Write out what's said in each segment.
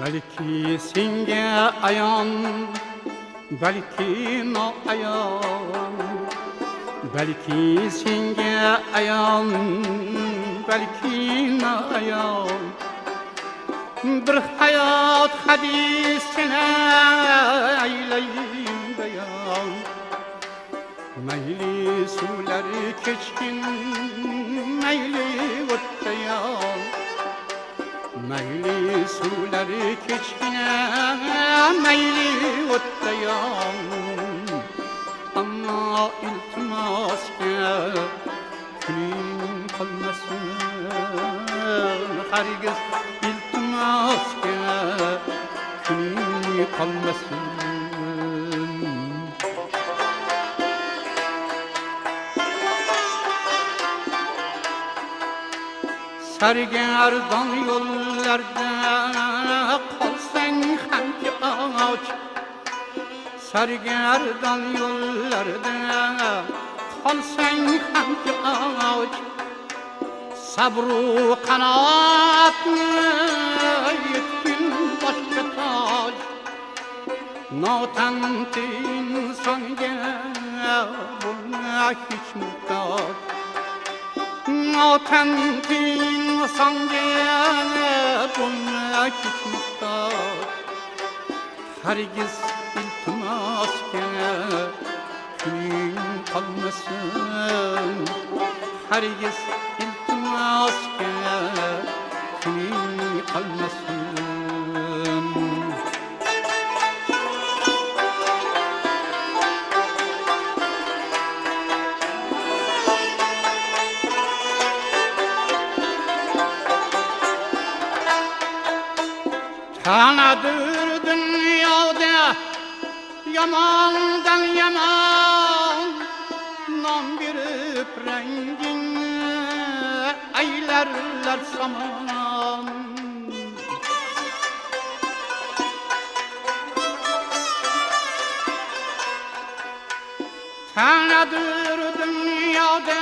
Belki senga ayon, belki noayon, belki senga ayon, belki noayon. Bir hayot hadisini aylayim bayon. Mayli suvlari kechkin, mayli o'ttayon. Mayli suvlari kechkina, mayli o'ttayon. Ammo iltimosga kuning qolmasin, hargiz iltimosga kuning qolmasin. Sargardon yo'llarda qolsang hamki och, sargardon yo'llarda qolsang hamki och. Sabru qanotni yetkin boshga toj, notanti insonga bo'lma hech muhtoj. Notanti insonga bo'lma hech muhtoj. Hargiz iltimosga kuning qolmasin, hargiz iltimosga kuning qolmasin. Tanadır dünyada yamandan yaman, nom berip rengini aylarlar saman. Tanadır dünyada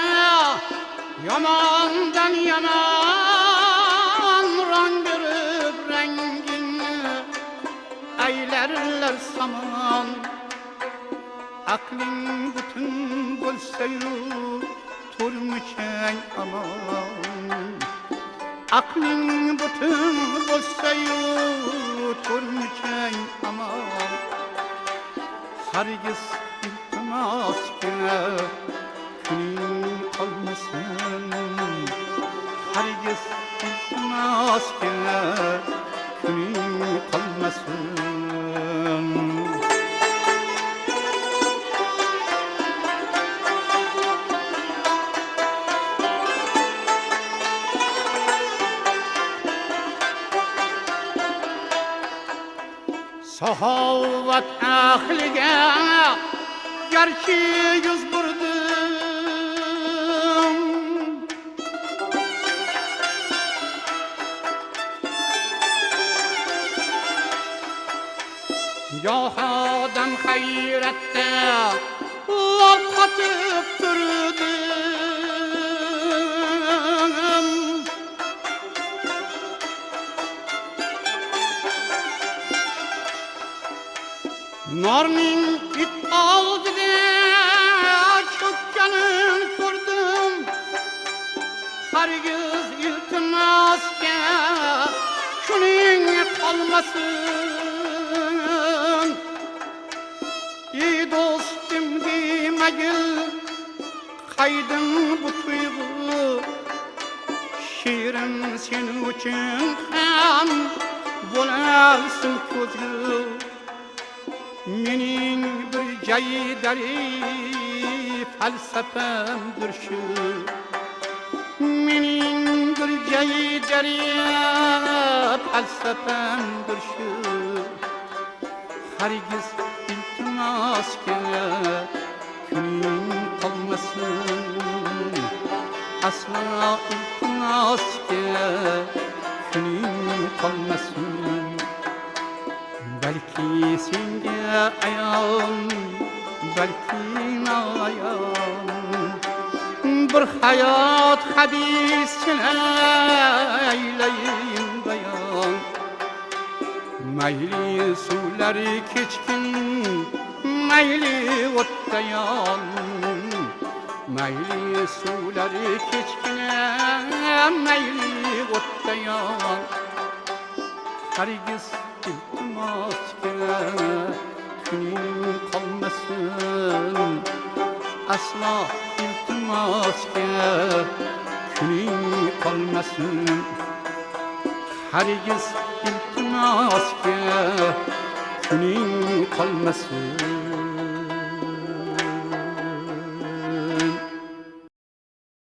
yamandan yaman, rang berip rengini aylarlar saman. Aklin bütün bo'lsa-yu turmuchang aman. Aklin bütün bo'lsa-yu turmuchang aman. Hargiz iltimosga kuning qolmasin, hargiz iltimosga kuning qolmasin. Sahavat ahliga garchi yuz burdim, goh odam hayratda qotib turdim. Norning it oldida cho'kkanin ko'rdim, hargiz iltimosga kuning qolmasin. Ey do'stim demagil qaydin bu tuyg'u, she'rim sen uchun ham bo'larsin ko'zgu. Mening bir jaydari falsafamdir shu, mening bir jaydari falsafamdir shu. Hargiz iltimosga kuning qolmasin, aslo iltimosga kuning qolmasin. Belki senga ayon, belki noayon, bir hayot hadisini aylayim bayon. Mayli suvlari kechkin, mayli o'tda yon. Mayli suvlari kechkin, mayli o'tda yon. Hargiz iltimosga kuning qolmasin. Aslo iltimosga kuning qolmasin. Hargiz iltimosga kuning qolmasin.